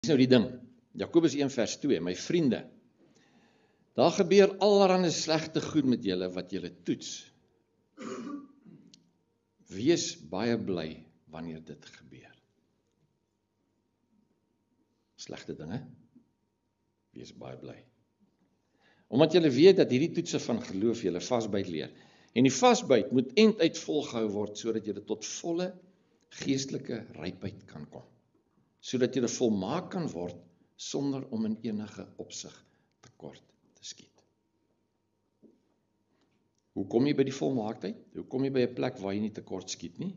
Dis nou die ding, Jakobus 1 vers 2, my vriende, daar gebeur allerhande slegte goed met julle wat julle toets. Wees baie bly wanneer dit gebeur. Slegte dinge, wees baie bly. Omdat julle weet dat hierdie toetse van geloof julle vasbyt leer. En die vasbyt moet einduit volgehou word, sodat julle tot volle geestelike rypheid kan kom. Sodat julle volmaak kan word, sonder om in enige opsig tekort te skiet. Hoe kom jy by die volmaaktheid? Hoe kom jy by 'n plek waar jy nie tekort skiet nie?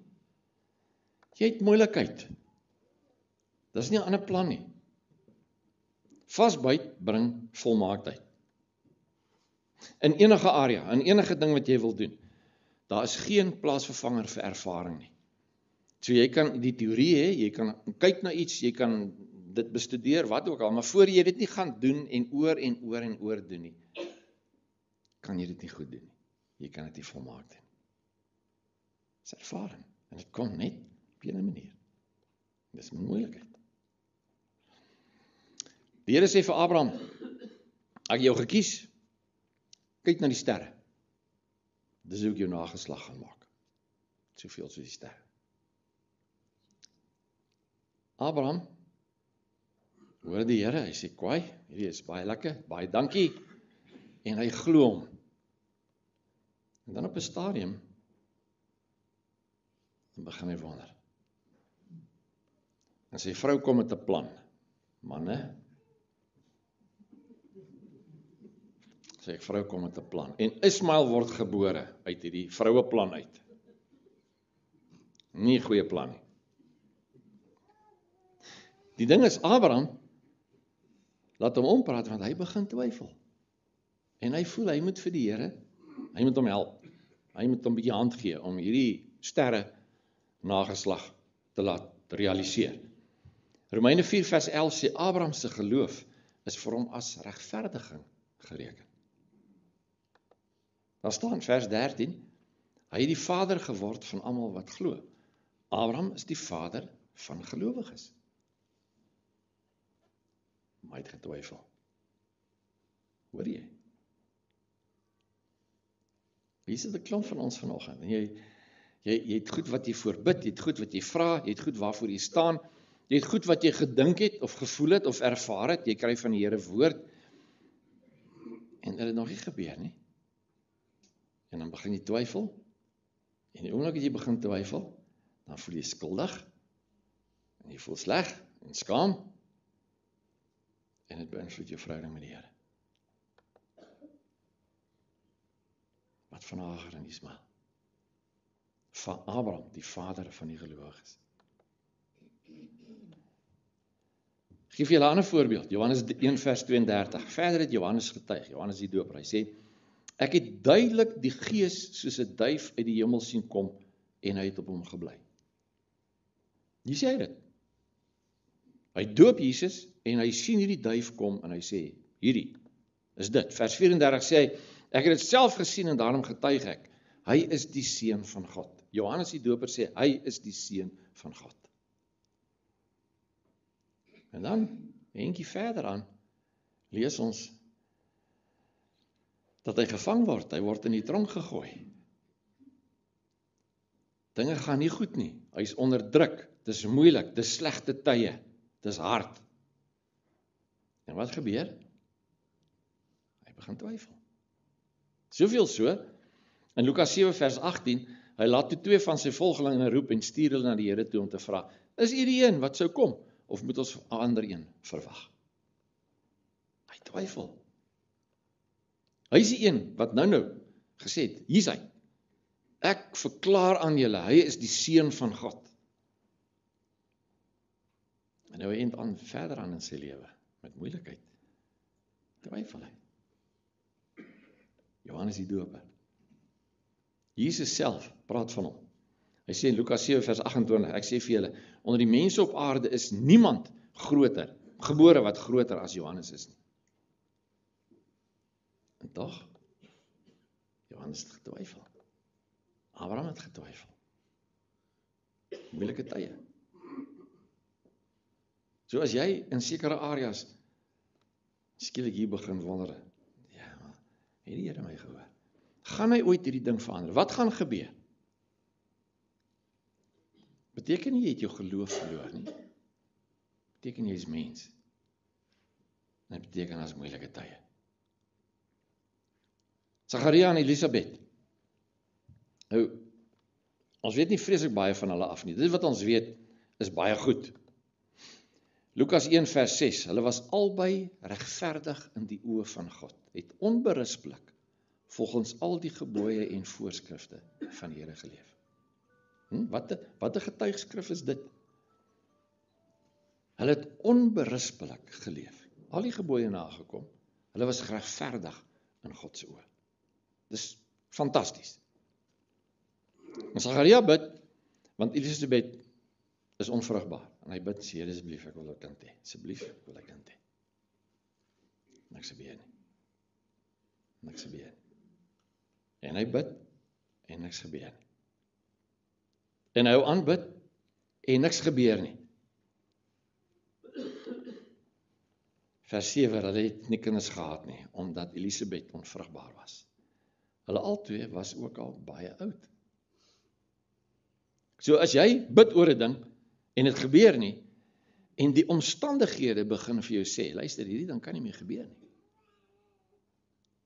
Jy het moeilikheid. Dis nie 'n ander plan nie. Vasbyt bring volmaaktheid. In enige area, in enige ding wat jy wil doen, daar is geen plaasvervanger vir ervaring nie. So jy kan die teorie hê, jy kan kyk na iets, jy kan dit bestudeer, wat ook al, maar voor jy dit nie gaan doen en oor doen nie, kan jy dit nie goed doen nie. Jy kan dit nie volmaak doen. Dit is ervaring, en dit kom net op 'n manier. Dit is moeilikheid. Die Here sê vir Abraham, ek het jou gekies, kyk na die sterre. Dis hoe ek jou nageslag gaan maak. Soveel soos die sterre. Abraham, hoor die Here, hy sê, kwaai, hierdie is baie lekker, baie dankie, en hy glo hom. En dan op 'n stadium, dan begin hy wonder. En sy vrou kom met 'n plan. Manne, sy vrou kom met 'n plan. En Ismael word gebore uit hierdie vroueplan uit. Nie 'n goeie plan nie. Die ding is, Abraham, laat hom ompraat, want hy begin twyfel. En hy voel, hy moet vir die Here, hy moet hom help. Hy moet hom 'n bietjie hand gee, om hierdie sterre nageslag te laat realiseer. Romeine 4 vers 11 sê, Abraham se geloof is vir hom as regverdiging gereken. Daar staan vers 13, hy het die vader geword van almal wat glo. Abraham is die vader van gelowiges. Maar hy het getwyfel. Hoor jy? Hier sit 'n klomp van ons vanoggend. En jy het goed wat jy voorbid, jy het goed wat jy vra, jy het goed waarvoor jy staan, jy het goed wat jy gedink het, of gevoel het, of ervaar het, jy kry van die Here woord, en dit het nog nie gebeur nie. En dan begin jy twyfel, en die oomblik as jy begin twyfel, dan voel jy skuldig, en jy voel sleg, en skaam, en dit beïnvloed jou verhouding met die Here. Wat van Hagar en Ismael? Van Abraham, die vader van die gelowiges. Ek gee vir julle 'n ander voorbeeld, Johannes 1 vers 32. Verder het Johannes getuig, Johannes die Doper, hy sê, ek het duidelik die Gees soos 'n duif uit die hemel sien kom, en hy het op hom gebly. Hier sê hy dit. Hy doop Jesus, en hy sien hierdie duif kom, en hy sê, hierdie is dit. Vers 34 sê hy, ek het dit self gesien, en daarom getuig ek. Hy is die Seun van God. Johannes die Doper sê, hy is die Seun van God. En dan, eentjie verder aan, lees ons, dat hy gevang word, hy word in die tronk gegooi. Dinge gaan nie goed nie, hy is onder druk, dis moeilik, dis slegte tye, dis hard. En wat gebeur? Hy begin twyfel. Soveel so, in Lukas 7 vers 18, hy laat toe 2 van sy volgelinge roep en stuur hulle na die Here toe om te vra, is u die een wat sou kom, of moet ons 'n ander een verwag? Hy twyfel. Hy is die een wat nou gesê het, hier is hy. Ek verklaar aan julle, hy is die Seun van God. En nou eind aan verder aan in sy lewe, met moeilikheid, twyfel hy. Johannes die Doper. Jesus self praat van hom. Hy sê in Lukas 7 vers 28, ek sê vir julle, onder die mense op aarde is niemand groter, gebore wat groter as Johannes is nie. En tog, Johannes het getwyfel. Abraham het getwyfel. Moeilike tye. So as jy in sekere areas skielik hier begin wonder, ja, maar het die Here my gehoor? Gaan hy ooit hierdie ding verander? Wat gaan gebeur? Beteken nie jy het jou geloof verloor nie. Beteken jy is mens. En dit beteken as moeilike tye. Sagaria en Elisabeth. Nou, ons weet nie vreeslik baie van hulle af nie. Dit wat ons weet, is baie goed. Lukas 1 vers 6, hulle was albei regverdig in die oë van God, het onberispelik volgens al die gebooie en voorskrifte van die Here geleef. Wat 'n getuigskrif is dit? Hulle het onberispelik geleef, al die gebooie nagekom, hulle was regverdig in God se oë. Dis fantasties. En Sagaria bid, want Elisabeth is onvrugbaar. En hy bid, Here asseblief, ek wil 'n kind hê. Asseblief, ek wil 'n kind hê. Niks gebeur nie. Niks gebeur nie. En hy bid, en niks gebeur nie. En hy hou aan bid, en niks gebeur nie. Vers 7, hulle het nie kinders gehad nie, omdat Elisabeth onvrugbaar was. Hulle albei was ook al baie oud. So as jy bid oor 'n ding, en dit gebeur nie, en die omstandighede begin vir jou sê, luister, hierdie ding kan nie meer gebeur nie.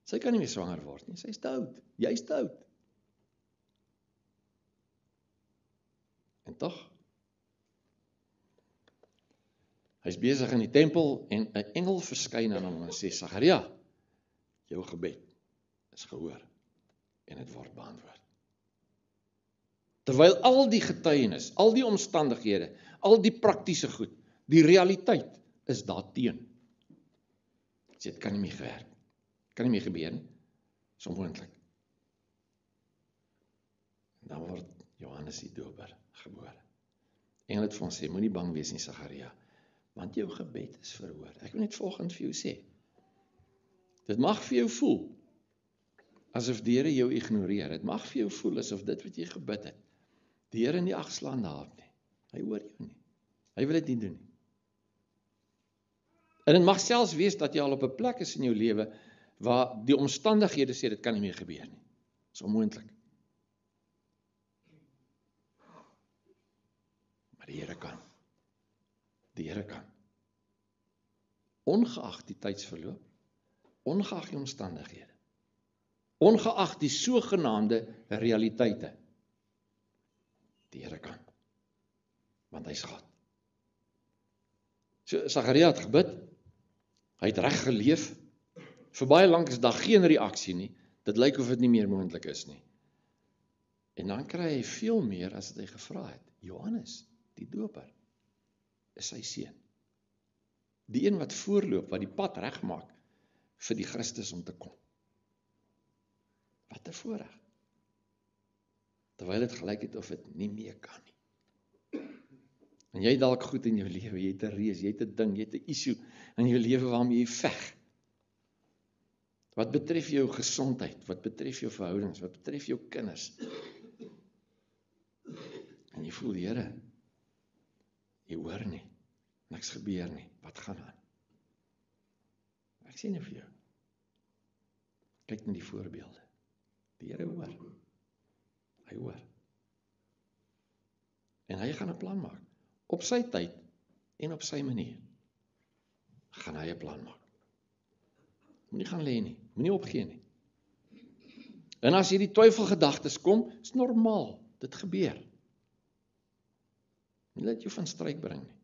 Sy kan nie meer swanger word nie, sy is te oud, jy is te oud. En tog, hy is besig in die tempel, en 'n engel verskyn aan hom en sê, Sagaria, jou gebed is gehoor, en dit word beantwoord. Terwyl al die getuienis, al die omstandighede, al die praktiese goed, die realiteit is daarteen. Sê, dit kan nie meer gewerk. Kan nie meer gebeur nie. Dis onmoontlik. En dan word Johannes die Doper gebore. Engel het vir ons sê, moenie bang wees nie, Sagaria, want jou gebed is verhoor. Ek wil net volgende vir jou sê. Dit mag vir jou voel asof die Here jou ignoreer. Dit mag vir jou voel asof dit wat jy gebid het, die Here nie agslaan daarop nie. Hy hoor jou nie. Hy wil dit nie doen nie. En dit mag selfs wees dat jy al op 'n plek is in jou lewe waar die omstandighede sê dit kan nie meer gebeur nie. Dit is onmoontlik. Maar die Here kan. Die Here kan. Ongeag die tydsverloop, ongeag die omstandighede, ongeag die sogenaamde realiteite, die Here kan, want hy is God. So Sagaria het gebid, hy het reg geleef, vir baie lank is daar geen reaksie nie, dit lyk of dit nie meer moontlik is nie. En dan kry hy veel meer as wat hy gevra het. Johannes, die Doper, is sy seun. Die een wat voorloop, wat die pad regmaak vir die Christus om te kom. Wat 'n voorreg. Terwyl dit gelyk het of dit nie meer kan nie. En jy dalk goed in jou lewe, jy het 'n reus, jy het 'n ding, jy het 'n issue in jou lewe waarmee jy veg. Wat betref jou gesondheid, wat betref jou verhoudings, wat betref jou kinders. En jy voel, Here, jy hoor nie, niks gebeur nie, wat gaan aan? Ek sê nie vir jou. Kyk na die voorbeelde. Die Here hoor. Hy hoor. En hy gaan 'n plan maak. Op sy tyd en op sy manier. Gaan hy 'n plan maak. Moenie gaan lê nie, moenie opgee nie. En as hierdie twyfelgedagtes kom, is normaal, dit gebeur. Nie laat jou van stryk bring nie.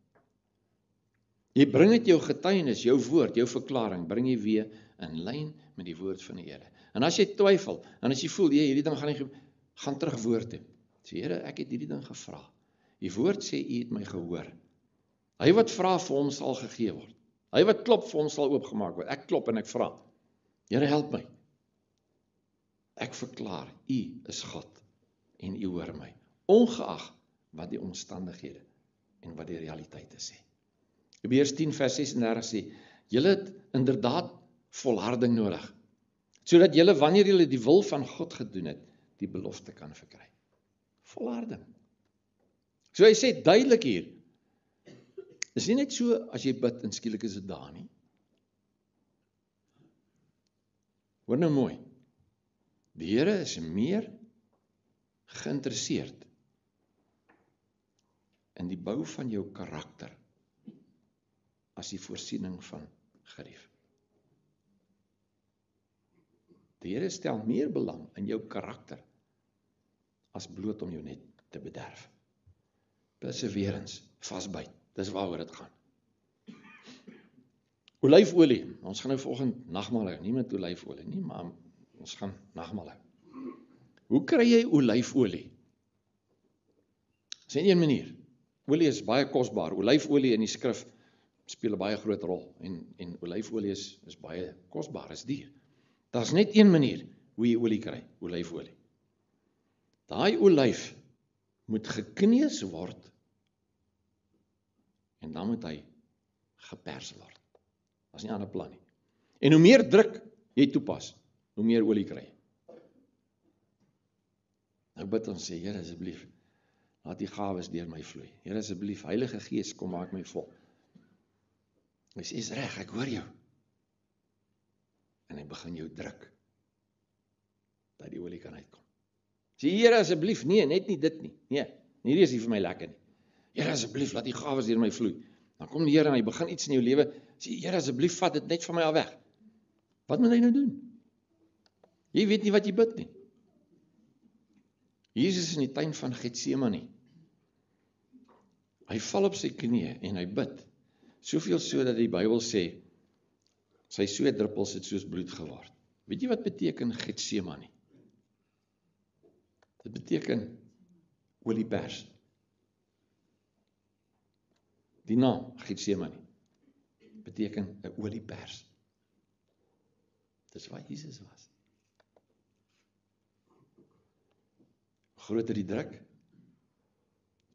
Jy bring dit jou getuienis, jou woord, jou verklaring, bring jy weer in lyn met die woord van die Here. En as jy twyfel, en as jy voel, hierdie ding gaan nie, gaan terug woord toe. Sê, Here, ek het hierdie ding gevra. Die woord sê, U het my gehoor. Hy wat vra vir hom sal gegee word. Hy wat klop vir hom sal oopgemaak word. Ek klop en ek vra. Here, help my. Ek verklaar, U is God en U hoor my. Ongeag wat die omstandighede en wat die realiteite sê. Hebreërs 10 vers 36 sê, julle het inderdaad volharding nodig, sodat julle wanneer julle die wil van God gedoen het, die belofte kan verkry. Volharding. So hy sê duidelik hier, Is nie net so, as jy bid, en skielik is dit daar nie. Hoor nou mooi. Die Here is meer geïnteresseerd in die bou van jou karakter, as die voorsiening van gerief. Die Here stel meer belang in jou karakter, as bloot om jou net te bederf. Perseverance, vasbyt, dis waaroor dit gaan. Olyfolie, ons gaan nou volgende nagmaal hou, nie met olyfolie nie, maar ons gaan nagmaal hou. Hoe kry jy olyfolie? Dis een manier. Olie is baie kosbaar, olyfolie in die skrif speel 'n baie groot rol, en olyfolie is baie kosbaar, is duur. Daar's net een manier hoe jy olie kry, olyfolie. Daai olyf moet gekneus word, en dan moet hy gepers word. Dat is nie 'n ander plan nie. En hoe meer druk jy toepas, hoe meer olie kry jy. Nou bid ons sê, Here asseblief, laat die gawes deur my vloei. Here asseblief, Heilige Gees, kom maak my vol. Hy sê, is reg, ek hoor jou. En hy begin jou druk, dat die olie kan uitkom. Sê, Here asseblief, nee, net nie dit nie. Nee, hierdie is nie vir my lekker nie. Here asseblief, laat die gawes deur my vloei. Dan kom die Here en hy begin iets in jou lewe. Sê, Here asseblief, vat dit net van my af weg. Wat moet hy nou doen? Jy weet nie wat jy bid nie. Jesus in die tuin van Getsemane, hy val op sy knieë en hy bid, soveel so dat die Bybel sê, sy sweetdruppels het soos bloed geword. Weet jy wat beteken Getsemane? Dit beteken oliepers. Die naam Getsemane beteken 'n oliepers. Dis waar Jesus was. Hoe groter die druk,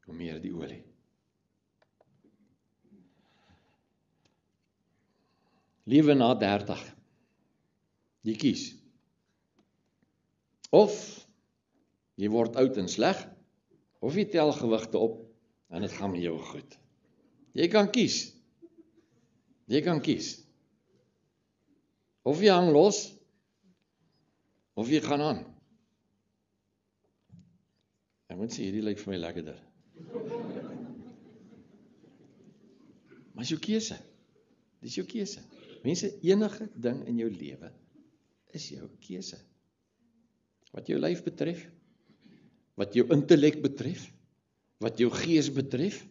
hoe meer die olie. Lewe na 30. Jy kies. Of jy word oud en sleg, of jy tel gewigte op en dit gaan met jou goed. Jy kan kies. Jy kan kies. Of jy hang los, of jy gaan aan. Ek moet sê, hierdie lyk vir my lekkerder. Maar is jou keuse. Dis jou keuse. Mense, enige ding in jou lewe is jou keuse. Wat jou lyf betref, wat jou intellek betref, wat jou gees betref,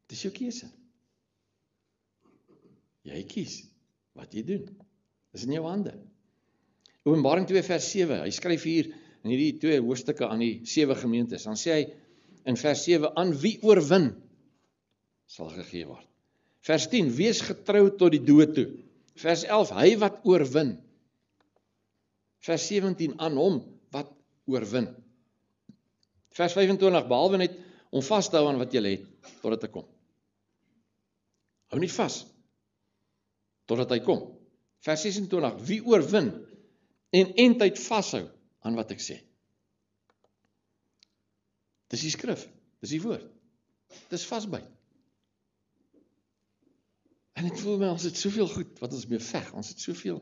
dis jou keuse. Jy kies wat jy doen. Dis in jou hande. Openbaring 2 vers 7, hy skryf hier in hierdie 2 hoofstukke aan die 7 gemeentes, dan sê hy in vers 7, aan wie oorwin, sal gegee word. Vers 10, wees getrou tot die dood toe. Vers 11, hy wat oorwin. Vers 17, aan hom wat oorwin. Vers 25, behalwe net om vas te hou aan wat jy het, totdat hy kom. Hou nie vas, totdat hy kom. Vers 26, wie oorwin en eindtyd vashou aan wat ek sê. Dis die skrif, dis die woord. Dis vasbyt. En ek voel my, ons het soveel goed wat ons mee veg, ons het soveel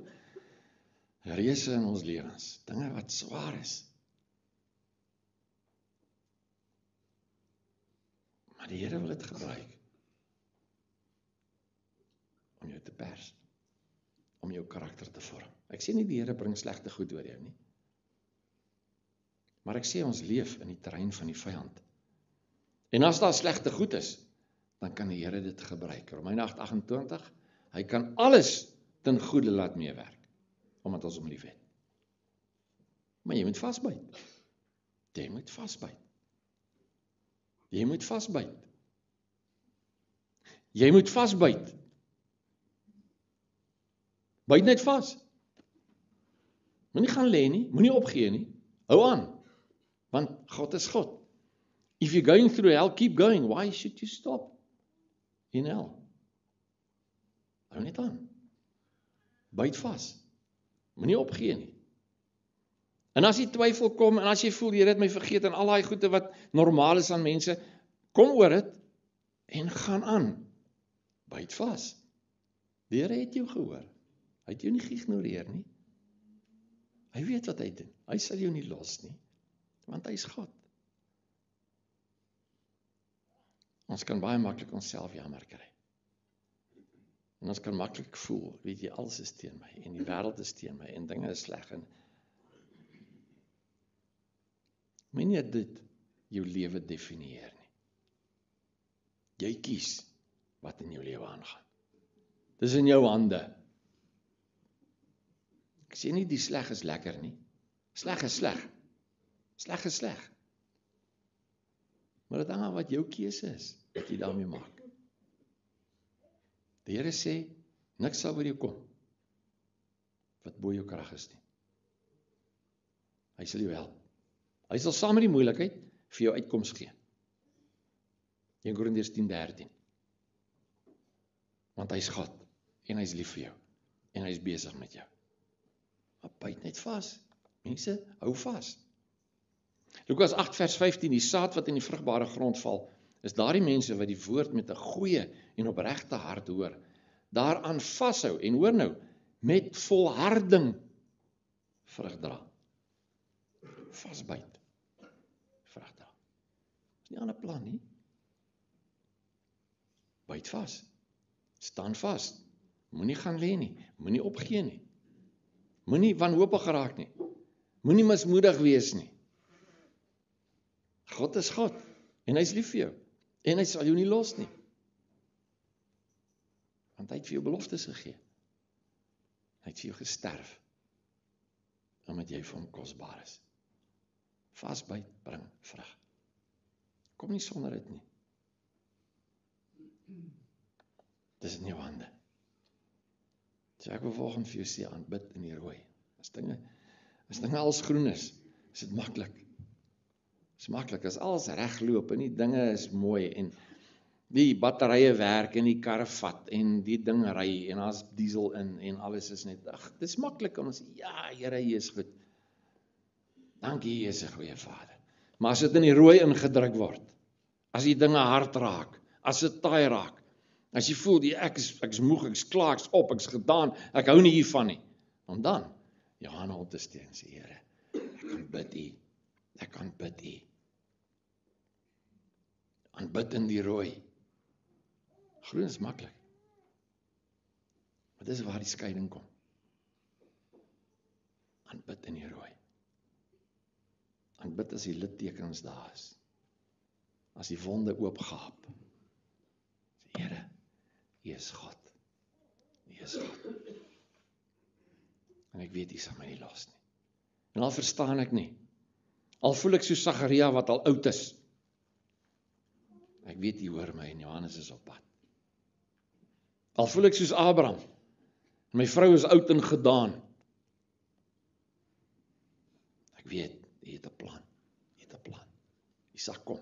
reëse in ons lewens, dinge wat swaar is. Maar die Here wil dit gebruik om jou te pers, om jou karakter te vorm. Ek sê nie die Here bring slegte goed oor jou nie. Maar ek sê ons leef in die terrein van die vyand. En as daar slegte goed is, dan kan die Here dit gebruik. Romeine 8:28, hy kan alles ten goeie laat meewerk, omdat ons hom liefhet. Maar jy moet vasbyt. Jy moet vasbyt. Jy moet vasbyt. Jy moet vasbyt. Byt net vas. Moenie gaan lê nie, moenie opgee nie. Hou aan, want God is God. If you're going through hell, keep going. Why should you stop in hell? Hou net aan. Byt vas. Moenie opgee nie. En as jy twyfel kom, en as jy voel, Here het my vergeet, en al daai goede wat normaal is aan mense, kom oor dit, En gaan aan. Byt vas. Die Here het jou gehoor. Hy het jou nie geïgnoreer nie. Hy weet wat hy doen. Hy sal jou nie los nie. Want hy is God. Ons kan baie maklik onsself jammer kry. En ons kan maklik voel, weet jy, alles is teen my, en die wêreld is teen my, en dinge is sleg, en moenie dit jou lewe definieer nie. Jy kies wat in jou lewe aangaan. Dis in jou hande. Ek sê nie die sleg is lekker nie. Sleg is sleg. Sleg is sleg. Maar dit hang af wat jou keuse is, wat jy daarmee maak. Die Here sê, niks sal oor jou kom, wat bo jou krag is nie. Hy sal jou help. Hy sal saam met die moeilikheid vir jou uitkoms gee. 1 Korintiërs 10:13. Want hy is God, en hy is lief vir jou, en hy is besig met jou. Maar byt net vas. Mense, hou vas. Lukas 8:15, die saad wat in die vrugbare grond val, is daardie mense wat die woord met 'n goeie en opregte hart hoor, daaraan vashou, en hoor nou, met volharding vrug dra. Vasbyt. Vrug dra. Dis nie 'n ander plan nie. Byt vas. Staan vas. Moenie gaan lê nie. Moenie opgee nie. Moenie wanhoopig geraak nie. Moenie mismoedig wees nie. God is God, en hy is lief vir jou, en hy sal jou nie los nie. Want hy het vir jou beloftes gegee. Hy het vir jou gesterf, omdat jy vir hom kosbaar is. Vasbyt bring vrug. Kom nie sonder dit nie. Dis in jou hande. So ek wil volgende vir jou sê, aanbid in die rooi. As dinge als groen is dit maklik. Is maklik, as alles regloop en die dinge is mooi en die batterye werk en die karre vat en die ding ry en daar's diesel in en alles is net, dis maklik om ons sê, ja, Here, jy is goed. Dankie, jy is 'n goeie Vader. Maar as dit in die rooi ingedruk word, as die dinge hard raak, as dit taai raak, as jy voel, ek is moeg, ek is klaar, ek is op, ek is gedaan, ek hou nie hiervan nie, om dan jou hande op te steek en sê, Here, ek kan bid U. Aanbid in die rooi. Groen is maklik. Maar dis waar die skeiding kom. Aanbid in die rooi. Aanbid as die littekens daar is. As die wonde oopgaap. Sê, Here, U is God. U is God. En ek weet U sal my nie los nie. En al verstaan ek nie. Al voel ek so Sagaria wat al oud is. Ek weet U hoor my en Johannes is op pad. Al voel ek soos Abraham. En my vrou is oud en gedaan. Ek weet, U het 'n plan. U het 'n plan. Isak kom.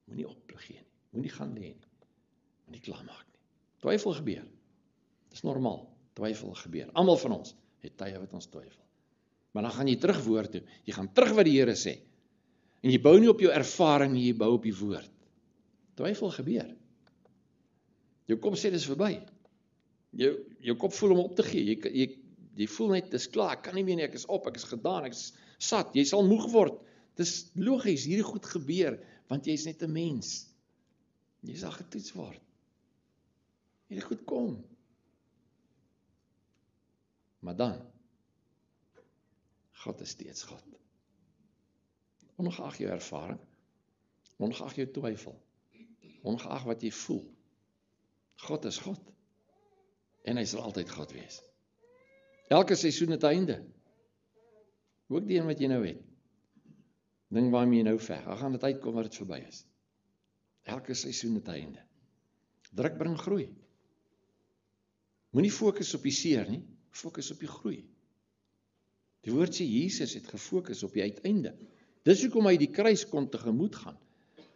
Moenie opgee nie. Moenie gaan lê nie. Moenie klaarmaak nie. Twyfel gebeur. Dis normaal. Twyfel gebeur. Almal van ons het tye wat ons twyfel. Maar dan gaan jy terug woord toe. Jy gaan terug wat die Here sê. En jy bou nie op jou ervaring nie, jy bou op die woord. Twyfel gebeur. Jou kop sê dis verby. Jou kop voel om op te gee. Jy voel net, dis klaar, ek kan nie meer nie, ek is op, ek is gedaan, ek is sat, jy sal moeg word. Dis logies, hierdie goed gebeur, want jy is net 'n mens. Jy sal getoets word. Hierdie goed kom. Maar dan, God is steeds God. Ongeag jou ervaring, ongeag jou twyfel, ongeag wat jy voel, God is God. En hy sal altyd God wees. Elke seisoen het 'n einde. Ook die een wat jy nou het. Ding waarmee jy nou veg, dan gaan dit uitkom wat dit verby is. Elke seisoen het 'n einde. Druk bring groei. Moenie fokus op die seer nie, fokus op die groei. Die woord sê Jesus het gefokus op die uiteinde. Dis hoekom hy die kruis kon tegemoet gaan.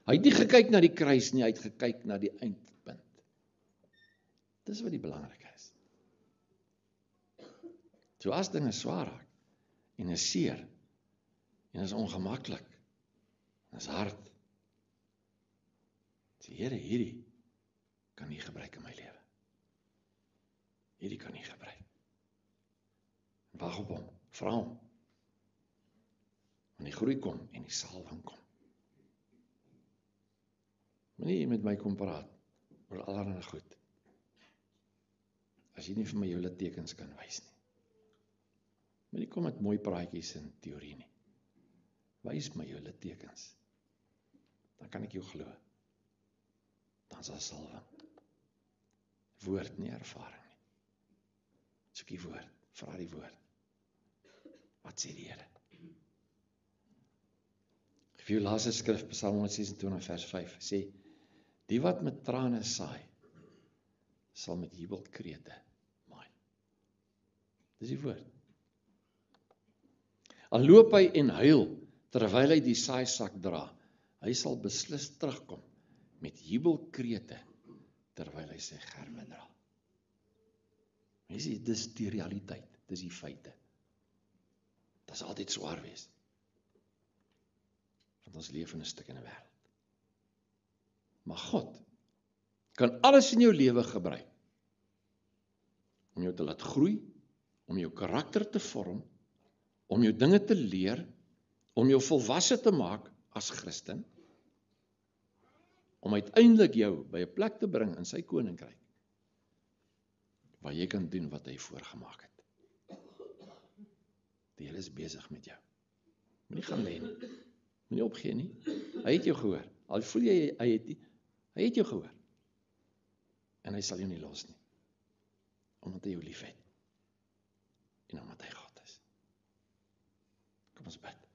Hy het nie gekyk na die kruis nie, hy het gekyk na die eindpunt. Dis wat die belangrike is. So as dinge swaar raak, en is seer, en is ongemaklik, en is hard, Sê, Here, hierdie kan nie gebruik in my lewe. Hierdie kan nie gebruik. Wag op hom, vra hom. Want die groei kom en die salwing kom. Moenie met my kom praat oor allerlei goed, as jy nie vir my jou littekens kan wys nie. Moenie kom met mooi praatjies en teorie nie. Wys my jou littekens. Dan kan ek jou glo. Dan is daar salwing. Woord, nie ervaring nie. Soek die woord, vra die woord. Wat sê die Here? Vir jou laaste skrif, Psalm 126 vers 5, sê, die wat met trane saai, sal met jubelkrete maai. Dis die woord. Al loop hy en huil, terwyl hy die saaisak dra, hy sal beslis terugkom met jubelkrete, terwyl hy sy gerwe dra. Mense, dis die realiteit, dis die feite. Dit sal altyd swaar wees. Want ons leef in 'n stuk in 'n wêreld. Maar God kan alles in jou lewe gebruik om jou te laat groei, om jou karakter te vorm, om jou dinge te leer, om jou volwasse te maak as Christen, om uiteindelik jou by 'n plek te bring in sy koninkryk, waar jy kan doen wat hy voorgemaak het. Die Here is besig met jou. Moenie gaan lê nie. Moenie opgee nie. Hy het jou gehoor. Al voel jy hy het jou gehoor. En hy sal jou nie los nie. Omdat hy jou lief het. En omdat hy God is. Kom ons bid.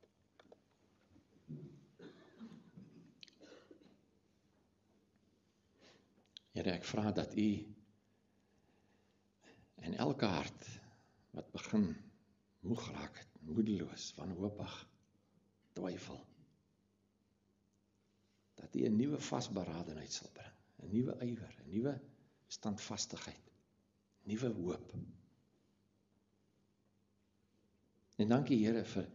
Here, ek vra dat U in elke hart wat begin moeg raak het, moedeloos, wanhoopig, twyfel, dat U 'n nuwe vasberadenheid sal bring, 'n nuwe ywer, 'n nuwe standvastigheid, nuwe hoop. En dankie Here vir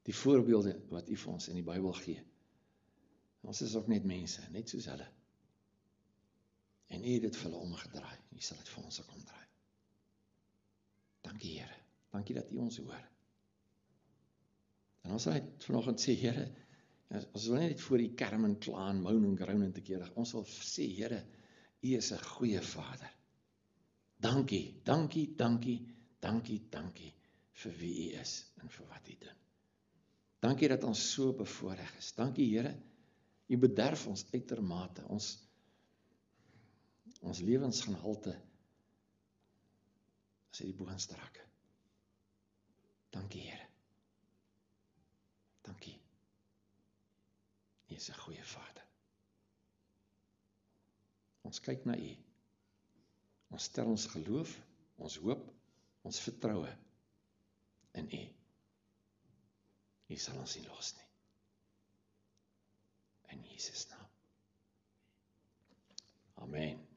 die voorbeelde wat U vir ons in die Bybel gee. Ons is ook net mense, net soos hulle. En U het dit vir hulle omgedraai, U sal dit vir ons ook omdraai. Dankie Here, dankie dat U ons hoor. En ons sal net vanoggend sê, Here, ons wil net voor die kerm en kla en moan en groan en te keer. Ons wil sê, Here, U is 'n goeie Vader. Dankie, dankie, dankie, dankie, dankie vir wie U is en vir wat U doen. Dankie dat ons so bevoorreg is. Dankie Here, U bederf ons uitermate, ons lewensgehalte as uit die boonste rakke. Dankie Here. Dankie. U is 'n goeie Vader. Ons kyk na U. Ons stel ons geloof, ons hoop, ons vertroue in U. U sal ons nie los nie. In Jesus naam. Amen.